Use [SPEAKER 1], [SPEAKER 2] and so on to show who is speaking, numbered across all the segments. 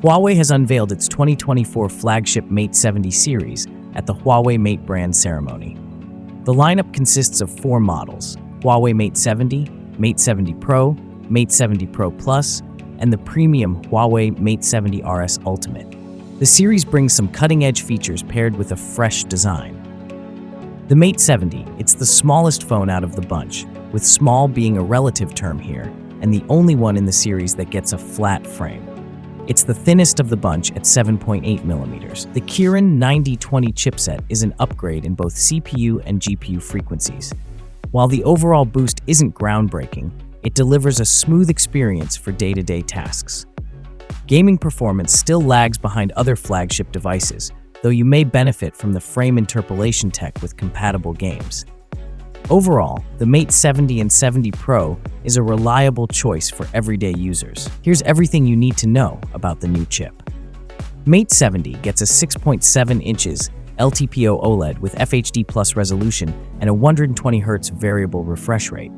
[SPEAKER 1] Huawei has unveiled its 2024 flagship Mate 70 series at the Huawei Mate brand ceremony. The lineup consists of 4 models: Huawei Mate 70, Mate 70 Pro, Mate 70 Pro Plus, and the premium Huawei Mate 70 RS Ultimate. The series brings some cutting-edge features paired with a fresh design. The Mate 70, it's the smallest phone out of the bunch, with small being a relative term here, and the only one in the series that gets a flat frame. It's the thinnest of the bunch at 7.8 millimeters. The Kirin 9020 chipset is an upgrade in both CPU and GPU frequencies. While the overall boost isn't groundbreaking, it delivers a smooth experience for day-to-day tasks. Gaming performance still lags behind other flagship devices, though you may benefit from the frame interpolation tech with compatible games. Overall, the Mate 70 and 70 Pro is a reliable choice for everyday users. Here's everything you need to know about the new chip. Mate 70 gets a 6.7 inches LTPO OLED with FHD Plus resolution and a 120Hz variable refresh rate.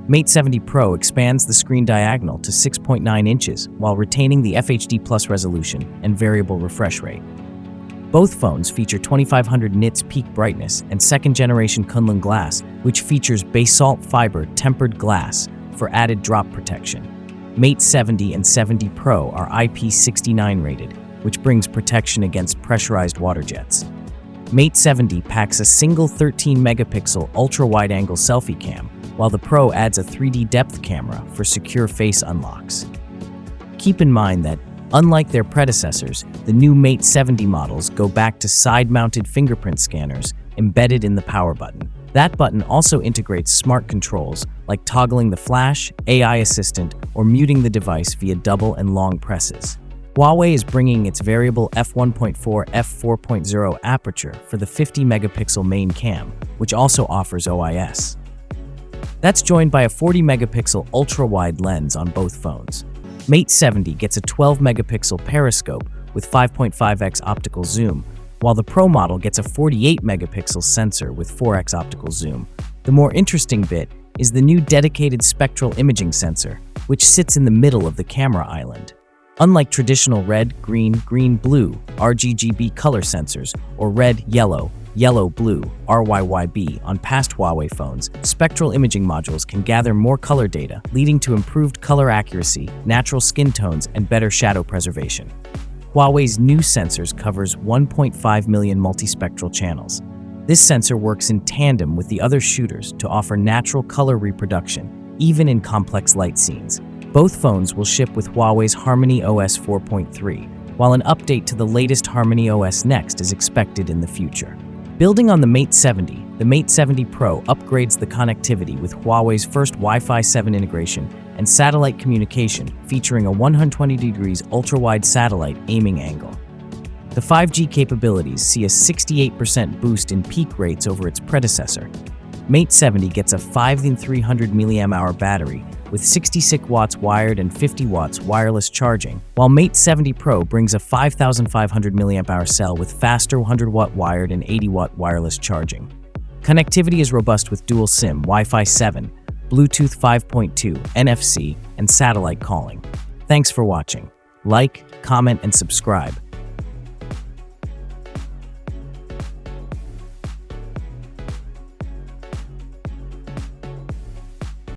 [SPEAKER 1] Mate 70 Pro expands the screen diagonal to 6.9 inches while retaining the FHD Plus resolution and variable refresh rate. Both phones feature 2500 nits peak brightness and second-generation Kunlun Glass, which features basalt fiber tempered glass for added drop protection. Mate 70 and 70 Pro are IP69 rated, which brings protection against pressurized water jets. Mate 70 packs a single 13-megapixel ultra-wide-angle selfie cam, while the Pro adds a 3D depth camera for secure face unlocks. Keep in mind that, unlike their predecessors, the new Mate 70 models go back to side-mounted fingerprint scanners embedded in the power button. That button also integrates smart controls like toggling the flash, AI assistant, or muting the device via double and long presses. Huawei is bringing its variable f1.4 f4.0 aperture for the 50-megapixel main cam, which also offers OIS. That's joined by a 40-megapixel ultra-wide lens on both phones. Mate 70 gets a 12-megapixel periscope with 5.5x optical zoom, while the Pro model gets a 48-megapixel sensor with 4x optical zoom. The more interesting bit is the new dedicated spectral imaging sensor, which sits in the middle of the camera island. Unlike traditional red, green, green-blue RGB color sensors or red, yellow, yellow-blue RYYB on past Huawei phones, spectral imaging modules can gather more color data, leading to improved color accuracy, natural skin tones, and better shadow preservation. Huawei's new sensors covers 1.5 million multispectral channels. This sensor works in tandem with the other shooters to offer natural color reproduction, even in complex light scenes. Both phones will ship with Huawei's Harmony OS 4.3, while an update to the latest Harmony OS Next is expected in the future. Building on the Mate 70, the Mate 70 Pro upgrades the connectivity with Huawei's first Wi-Fi 7 integration and satellite communication, featuring a 120 degrees ultra-wide satellite aiming angle. The 5G capabilities see a 68% boost in peak rates over its predecessor. Mate 70 gets a 5300 mAh battery with 66 watts wired and 50 watts wireless charging, while Mate 70 Pro brings a 5500 mAh cell with faster 100-watt wired and 80-watt wireless charging. Connectivity is robust with dual SIM, Wi-Fi 7, Bluetooth 5.2, NFC, and satellite calling. Thanks for watching. Like, comment, and subscribe.